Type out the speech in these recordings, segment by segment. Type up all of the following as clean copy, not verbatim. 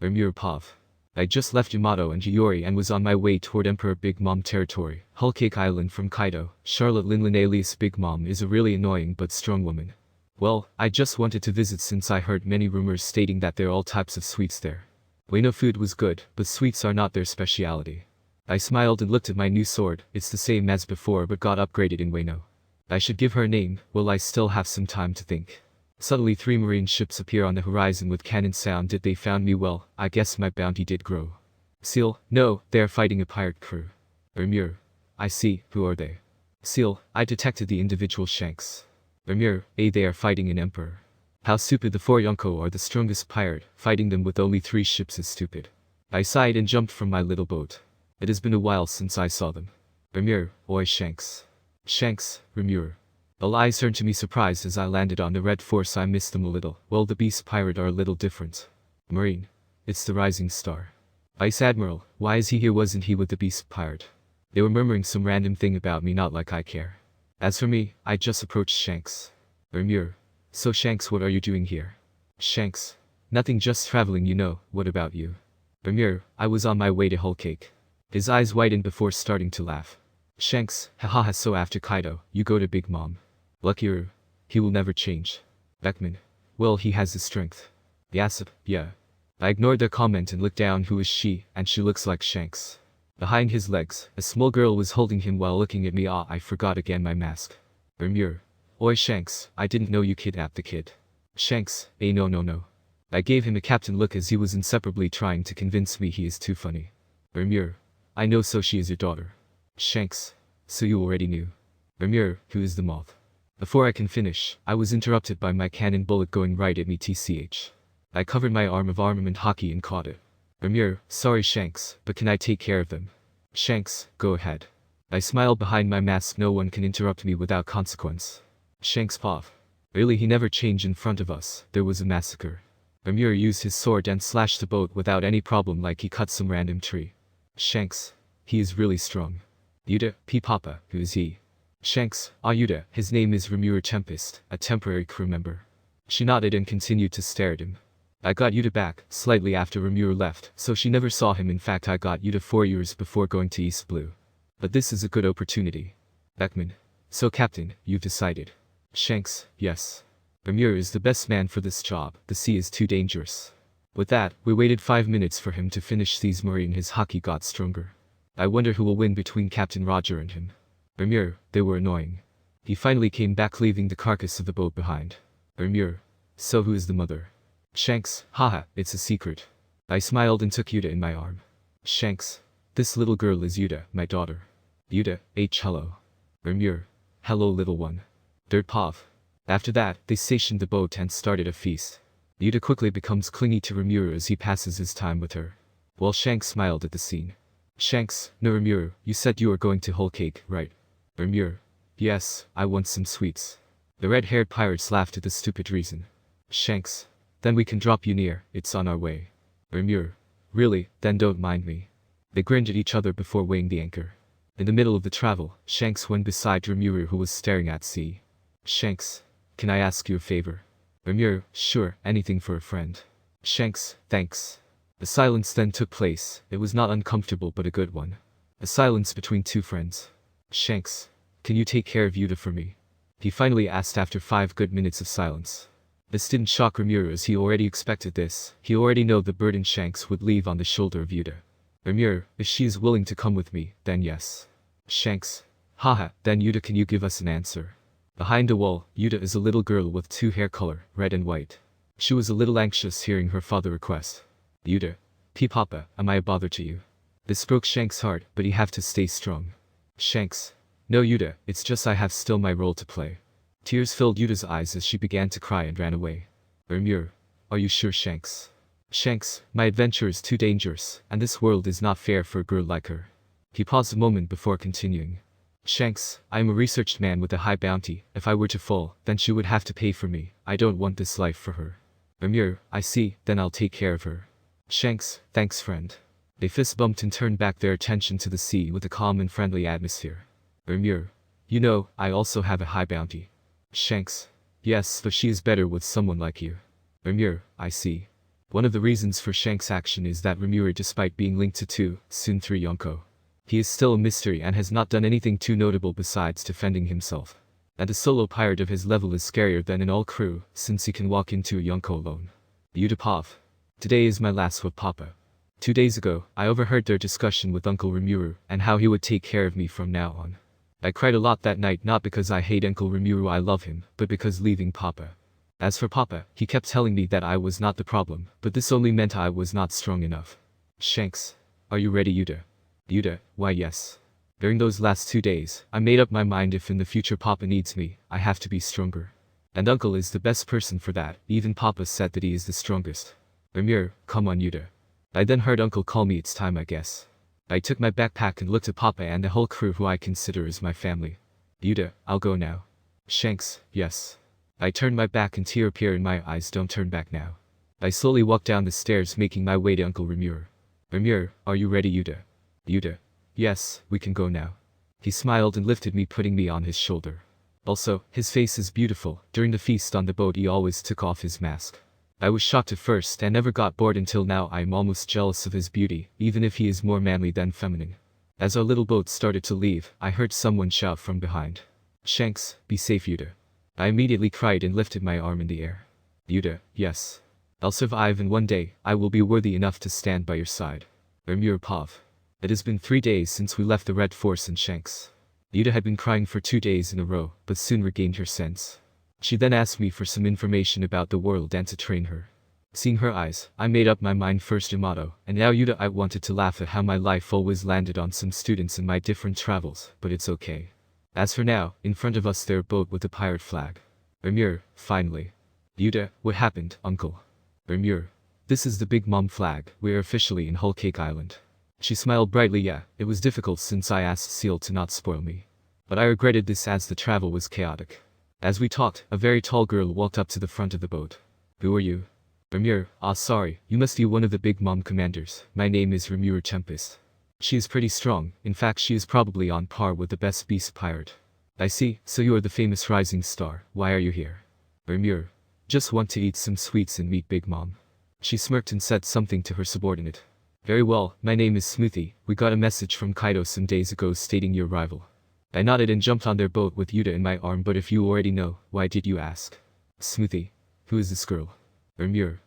Rimuru Pov. I just left Yamato and Hiyori and was on my way toward Emperor Big Mom territory, Whole Cake Island from Kaido. Charlotte Linlin alias Big Mom is a really annoying but strong woman. Well, I just wanted to visit since I heard many rumors stating that there are all types of sweets there. Wano food was good, but sweets are not their speciality. I smiled and looked at my new sword. It's the same as before but got upgraded in Wano. I should give her a name. Will I still have some time to think? Suddenly 3 marine ships appear on the horizon with cannon sound. Did they found me? Well, I guess my bounty did grow. Seal, no, they are fighting a pirate crew. Rimuru. I see, who are they? Seal, I detected the individual Shanks. Rimuru, they are fighting an emperor. How stupid. The 4 Yonko are the strongest pirate, fighting them with only 3 ships is stupid. I sighed and jumped from my little boat. It has been a while since I saw them. Rimuru, oi Shanks. Shanks, Rimuru. All eyes turned to me surprised as I landed on the Red Force. I missed them a little. Well, the Beast Pirate are a little different. Marine. It's the Rising Star. Vice Admiral, why is he here? Wasn't he with the Beast Pirate? They were murmuring some random thing about me, not like I care. As for me, I just approached Shanks. Rimuru. So Shanks, what are you doing here? Shanks. Nothing, just traveling, you know. What about you? Rimuru, I was on my way to Whole Cake. His eyes widened before starting to laugh. Shanks, hahaha, so after Kaido, you go to Big Mom. Luckier. He will never change. Beckman. Well, he has the strength. Yasip, yeah. I ignored their comment and looked down. Who is she? And she looks like Shanks. Behind his legs, a small girl was holding him while looking at me. I forgot again my mask. Rimuru. Oi Shanks, I didn't know you kidnapped the kid. Shanks, no. I gave him a captain look as he was inseparably trying to convince me he is too funny. Rimuru. I know, so she is your daughter. Shanks. So you already knew. Rimuru, who is the moth? Before I can finish, I was interrupted by my cannon bullet going right at me. TCH. I covered my arm of armament hockey and caught it. Rimuru, sorry Shanks, but can I take care of them? Shanks, go ahead. I smiled behind my mask. No one can interrupt me without consequence. Shanks Pov. Really, he never changed in front of us. There was a massacre. Rimuru used his sword and slashed the boat without any problem, like he cut some random tree. Shanks. He is really strong. Yuta, Papa, who is he? Shanks, Yuta, his name is Rimuru Tempest, a temporary crew member. She nodded and continued to stare at him. I got Yuta back, slightly after Rimuru left, so she never saw him. In fact, I got Yuta 4 years before going to East Blue. But this is a good opportunity. Beckman. So Captain, you've decided. Shanks, yes. Rimuru is the best man for this job. The sea is too dangerous. With that, we waited 5 minutes for him to finish these marine. His hockey got stronger. I wonder who will win between Captain Roger and him. Rimuru, they were annoying. He finally came back, leaving the carcass of the boat behind. Rimuru. So who is the mother? Shanks, haha, it's a secret. I smiled and took Yuta in my arm. Shanks. This little girl is Yuta, my daughter. Yuta, hello. Rimuru. Hello little one. Dirt Pov. After that, they stationed the boat and started a feast. Yuta quickly becomes clingy to Rimuru as he passes his time with her. While Shanks smiled at the scene. Shanks, no Rimuru, you said you were going to Whole Cake, right? Rimuru. Yes, I want some sweets. The red-haired pirates laughed at the stupid reason. Shanks. Then we can drop you near, it's on our way. Rimuru. Really, then don't mind me. They grinned at each other before weighing the anchor. In the middle of the travel, Shanks went beside Rimuru, who was staring at sea. Shanks. Can I ask you a favor? Rimuru. Sure, anything for a friend. Shanks, thanks. A silence then took place. It was not uncomfortable but a good one. A silence between 2 friends. Shanks. Can you take care of Yuta for me? He finally asked after 5 good minutes of silence. This didn't shock Rimuru as he already expected this. He already knew the burden Shanks would leave on the shoulder of Yuta. Rimuru, if she is willing to come with me, then yes. Shanks. Haha, then Yuta, can you give us an answer? Behind the wall, Yuta is a little girl with 2 hair color, red and white. She was a little anxious hearing her father request. Yuta. Papa, am I a bother to you? This broke Shanks' heart, but he have to stay strong. Shanks. No Yuta, it's just I have still my role to play. Tears filled Yuta's eyes as she began to cry and ran away. Rimuru. Are you sure Shanks? Shanks, my adventure is too dangerous, and this world is not fair for a girl like her. He paused a moment before continuing. Shanks, I am a researched man with a high bounty. If I were to fall, then she would have to pay for me. I don't want this life for her. Rimuru. I see, then I'll take care of her. Shanks, thanks friend. They fist bumped and turned back their attention to the sea with a calm and friendly atmosphere. Rimuru. You know, I also have a high bounty. Shanks. Yes, but she is better with someone like you. Rimuru. I see. One of the reasons for Shank's action is that Rimuru, despite being linked to 2, soon 3 Yonko, he is still a mystery and has not done anything too notable besides defending himself. And a solo pirate of his level is scarier than an all crew, since he can walk into a Yonko alone. Yudapov. Today is my last with Papa. 2 days ago, I overheard their discussion with Uncle Rimuru and how he would take care of me from now on. I cried a lot that night, not because I hate Uncle Rimuru, I love him, but because leaving Papa. As for Papa, he kept telling me that I was not the problem, but this only meant I was not strong enough. Shanks. Are you ready, Yuta? Yuta, why yes. During those last 2 days, I made up my mind if in the future Papa needs me, I have to be stronger. And Uncle is the best person for that, even Papa said that he is the strongest. Rimuru, come on Yuta. I then heard Uncle call me, it's time I guess. I took my backpack and looked at Papa and the whole crew who I consider as my family. Yuta, I'll go now. Shanks, yes. I turned my back and tear appeared in my eyes, don't turn back now. I slowly walked down the stairs making my way to Uncle Rimuru. Rimuru, are you ready Yuta? Yuta. Yes, we can go now. He smiled and lifted me, putting me on his shoulder. Also, his face is beautiful. During the feast on the boat he always took off his mask. I was shocked at first and never got bored until now. I am almost jealous of his beauty, even if he is more manly than feminine. As our little boat started to leave, I heard someone shout from behind. Shanks, be safe Yuta. I immediately cried and lifted my arm in the air. Yuta, yes. I'll survive and one day, I will be worthy enough to stand by your side. Rimuru Pav. It has been 3 days since we left the Red Force in Shanks. Yuta had been crying for 2 days in a row, but soon regained her sense. She then asked me for some information about the world and to train her. Seeing her eyes, I made up my mind, first Yamato, and now Yuta. I wanted to laugh at how my life always landed on some students in my different travels, but it's okay. As for now, in front of us there a boat with a pirate flag. Rimuru, finally. Yuta, what happened, Uncle? Rimuru. This is the Big Mom flag, we are officially in Whole Cake Island. She smiled brightly. Yeah, it was difficult since I asked Seal to not spoil me. But I regretted this as the travel was chaotic. As we talked, a very tall girl walked up to the front of the boat. Who are you? Rimuru, sorry, you must be one of the Big Mom commanders. My name is Rimuru Tempest. She is pretty strong, in fact she is probably on par with the best beast pirate. I see, so you are the famous rising star, why are you here? Rimuru. Just want to eat some sweets and meet Big Mom. She smirked and said something to her subordinate. Very well, my name is Smoothie, we got a message from Kaido some days ago stating your arrival. I nodded and jumped on their boat with Yuta in my arm, but if you already know, why did you ask? Smoothie. Who is this girl? Rimuru.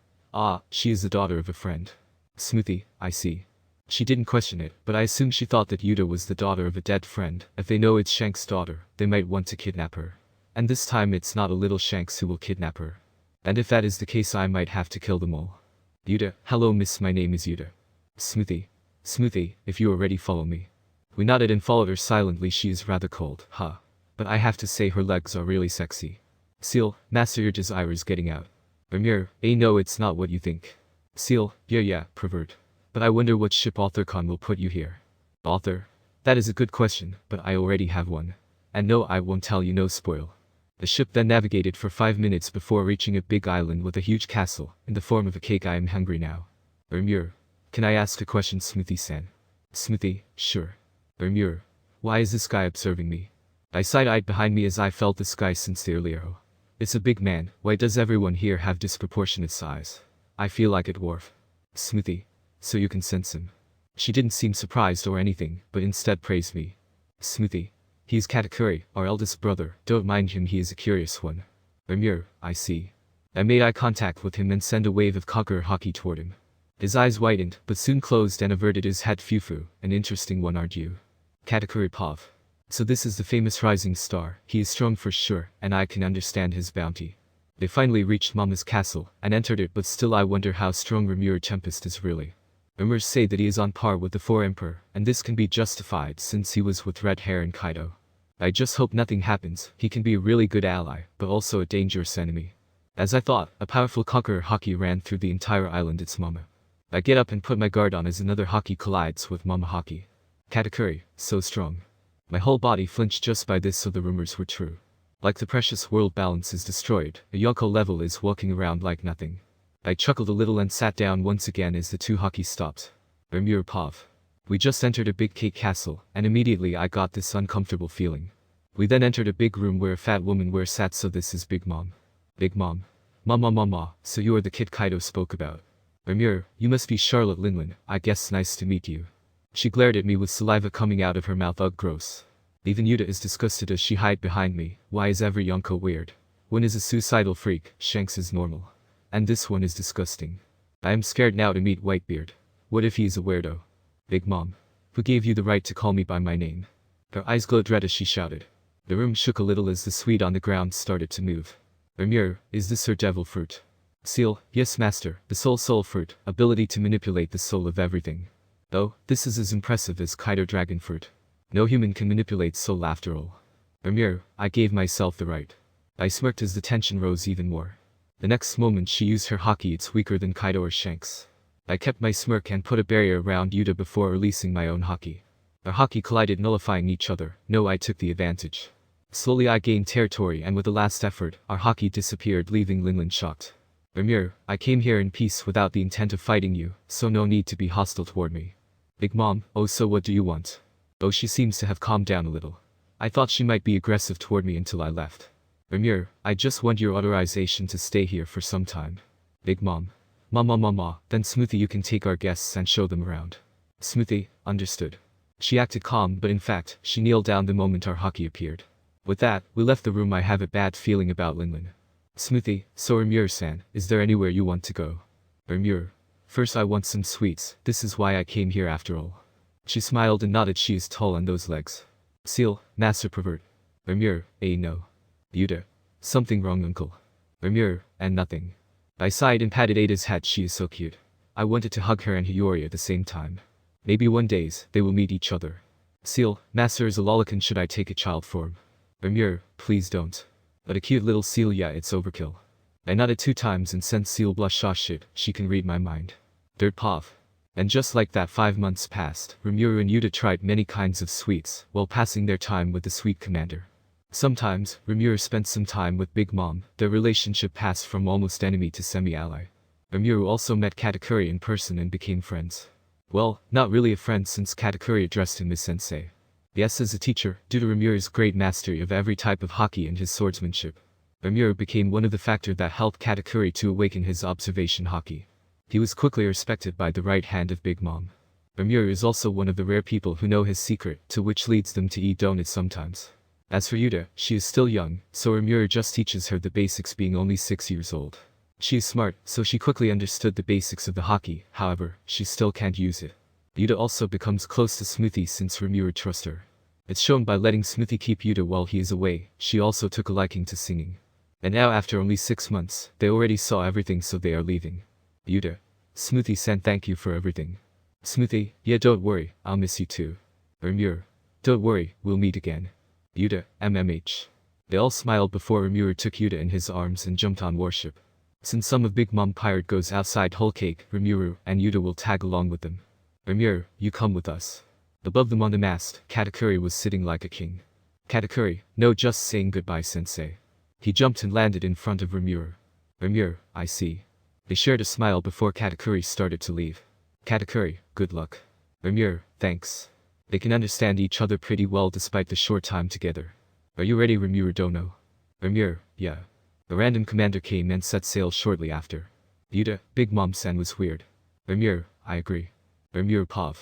She is the daughter of a friend. Smoothie, I see. She didn't question it, but I assumed she thought that Yuta was the daughter of a dead friend. If they know it's Shanks' daughter, they might want to kidnap her. And this time it's not a little Shanks who will kidnap her. And if that is the case I might have to kill them all. Yuta, hello miss, my name is Yuta. Smoothie. Smoothie, if you are ready follow me. We nodded and followed her silently. She is rather cold, huh? But I have to say her legs are really sexy. Seal, master your desires getting out. Rimuru, no it's not what you think. Seal, yeah, pervert. But I wonder what ship Authorcon will put you here. Author? That is a good question, but I already have one. And no, I won't tell you, no spoil. The ship then navigated for 5 minutes before reaching a big island with a huge castle, in the form of a cake. I am hungry now. Rimuru. Can I ask a question, Smoothie-san? Smoothie, sure. Rimuru. Why is this guy observing me? I side-eyed behind me as I felt this guy sincerely. It's a big man, why does everyone here have disproportionate size? I feel like a dwarf. Smoothie. So you can sense him. She didn't seem surprised or anything, but instead praised me. Smoothie. He is Katakuri, our eldest brother, don't mind him, he is a curious one. Rimuru, I see. I made eye contact with him and sent a wave of Kakura Haki toward him. His eyes widened, but soon closed and averted his head. Fufu, an interesting one, aren't you? Katakuri Pav. So this is the famous rising star, he is strong for sure, and I can understand his bounty. They finally reached Mama's castle, and entered it, but still I wonder how strong Rimuru Tempest is really. Rumors say that he is on par with the 4 Emperor, and this can be justified since he was with red hair and Kaido. I just hope nothing happens, he can be a really good ally, but also a dangerous enemy. As I thought, a powerful Kakura Haki ran through the entire island. It's Mama. I get up and put my guard on as another Haki collides with Mama Haki. Katakuri, so strong. My whole body flinched just by this, so the rumors were true. Like the precious world balance is destroyed, a Yonko level is walking around like nothing. I chuckled a little and sat down once again as the 2 Haki stopped. Rimuru Pav. We just entered a big cake castle, and immediately I got this uncomfortable feeling. We then entered a big room where a fat woman were sat. So this is Big Mom. Big Mom. Mama, so you are the kid Kaido spoke about. Rimuru, you must be Charlotte Linlin, I guess nice to meet you. She glared at me with saliva coming out of her mouth. Ugh, gross. Even Yuta is disgusted as she hide behind me. Why is every Yonko weird? One is a suicidal freak, Shanks is normal. And this one is disgusting. I am scared now to meet Whitebeard. What if he is a weirdo? Big Mom. Who gave you the right to call me by my name? Her eyes glowed red as she shouted. The room shook a little as the sweet on the ground started to move. Rimuru, is this her devil fruit? Seal, yes master, the soul fruit, ability to manipulate the soul of everything. Oh, this is as impressive as Kaido dragon fruit. No human can manipulate soul after all. Rimuru, I gave myself the right. I smirked as the tension rose even more. The next moment she used her haki. It's weaker than Kaido or Shanks. I kept my smirk and put a barrier around Yuta before releasing my own haki. Our haki collided, nullifying each other. No, I took the advantage. Slowly I gained territory, and with a last effort, our haki disappeared, leaving Linlin shocked. Rimuru, I came here in peace without the intent of fighting you, so no need to be hostile toward me. Big Mom, oh so what do you want? Oh, she seems to have calmed down a little. I thought she might be aggressive toward me until I left. Rimuru, I just want your authorization to stay here for some time. Big Mom. Mama, then Smoothie, you can take our guests and show them around. Smoothie, understood. She acted calm, but in fact, she kneeled down the moment our haki appeared. With that, we left the room. I have a bad feeling about Linlin. Smoothie, so Rimuru-san, is there anywhere you want to go? Rimuru. First I want some sweets, this is why I came here after all. She smiled and nodded. She is tall on those legs. Seal, master pervert. Rimuru, no. Yuta. Something wrong, uncle. Rimuru, and nothing. I sighed and patted Ada's head. She is so cute. I wanted to hug her and Hiyori at the same time. Maybe one day, they will meet each other. Seal, master is a lolicon. Should I take a child form? Rimuru, please don't. But a cute little seal, yeah, it's overkill. I nodded 2 times and sent Seal blush. Ah shit, she can read my mind. Dirt pov. And just like that 5 months passed. Rimuru and Yuta tried many kinds of sweets, while passing their time with the sweet commander. Sometimes, Rimuru spent some time with Big Mom. Their relationship passed from almost enemy to semi-ally. Rimuru also met Katakuri in person and became friends. Well, not really a friend, since Katakuri addressed him as sensei. Yes, as a teacher, due to Rimuru's great mastery of every type of haki and his swordsmanship. Rimuru became one of the factors that helped Katakuri to awaken his observation haki. He was quickly respected by the right hand of Big Mom. Rimuru is also one of the rare people who know his secret, to which leads them to eat donuts sometimes. As for Yuta, she is still young, so Rimuru just teaches her the basics, being only 6 years old. She is smart, so she quickly understood the basics of the haki. However, she still can't use it. Yuta also becomes close to Smoothie since Rimuru trusts her. It's shown by letting Smoothie keep Yuta while he is away. She also took a liking to singing. And now after only 6 months, they already saw everything, so they are leaving. Yuta. Smoothie-san, thank you for everything. Smoothie, yeah, don't worry, I'll miss you too. Rimuru. Don't worry, we'll meet again. Yuta, MMH. They all smiled before Rimuru took Yuta in his arms and jumped on warship. Since some of Big Mom Pirate goes outside whole cake, Rimuru and Yuta will tag along with them. Rimuru, you come with us. Above them on the mast, Katakuri was sitting like a king. Katakuri, no, just saying goodbye, sensei. He jumped and landed in front of Rimuru. Rimuru, I see. They shared a smile before Katakuri started to leave. Katakuri, good luck. Rimuru, thanks. They can understand each other pretty well despite the short time together. Are you ready, Rimuru Dono? Rimuru, yeah. A random commander came and set sail shortly after. Yuta, Big Mom-san was weird. Rimuru, I agree. Rimuru Pov.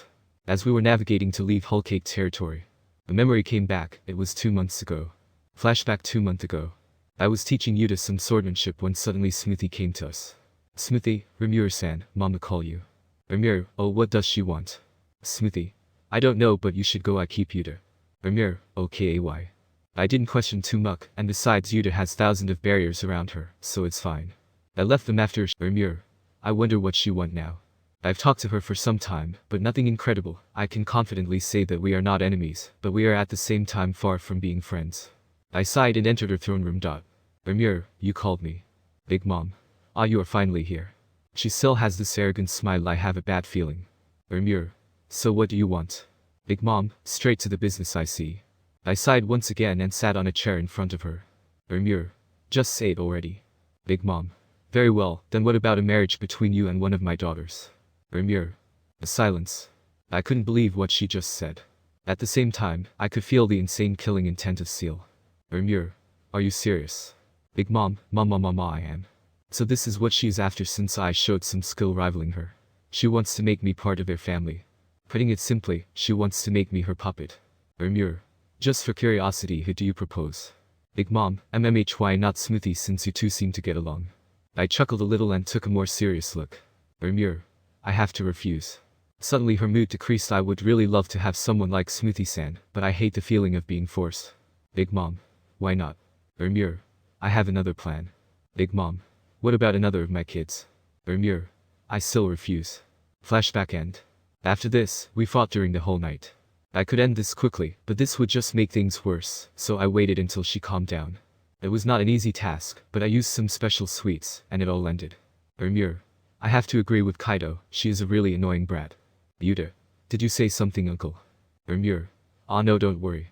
As we were navigating to leave Whole Cake territory, a memory came back. It was 2 months ago. Flashback 2 months ago. I was teaching Yuta some swordsmanship when suddenly Smoothie came to us. Smoothie, Rimuru-san, Mama call you. Rimuru, oh, what does she want? Smoothie. I don't know, but you should go. I keep Yuta. Rimuru, okay. I didn't question too much, and besides Yuta has thousands of barriers around her, so it's fine. I left them after. Rimuru. I wonder what she want now. I've talked to her for some time, but nothing incredible. I can confidently say that we are not enemies, but we are at the same time far from being friends. I sighed and entered her throne room. Rimuru, you called me. Big Mom. Ah, you are finally here. She still has this arrogant smile. I have a bad feeling. Rimuru. So what do you want? Big Mom, straight to the business, I see. I sighed once again and sat on a chair in front of her. Rimuru. Just say it already. Big Mom. Very well, then what about a marriage between you and one of my daughters? Rimuru. A silence. I couldn't believe what she just said. At the same time, I could feel the insane killing intent of Seal. Rimuru. Are you serious? Big Mom, Mama, I am. So this is what she's after since I showed some skill rivaling her. She wants to make me part of their family. Putting it simply, she wants to make me her puppet. Rimuru. Just for curiosity, who do you propose? Big Mom, MMHY not Smoothie since you two seem to get along. I chuckled a little and took a more serious look. Rimuru. I have to refuse. Suddenly her mood decreased. I would really love to have someone like Smoothie-san, but I hate the feeling of being forced. Big Mom. Why not? Rimuru. I have another plan. Big Mom. What about another of my kids? Rimuru. I still refuse. Flashback end. After this, we fought during the whole night. I could end this quickly, but this would just make things worse, so I waited until she calmed down. It was not an easy task, but I used some special sweets, and it all ended. Rimuru. I have to agree with Kaido, she is a really annoying brat. Yuta. Did you say something, uncle? Rimuru. Ah no, don't worry.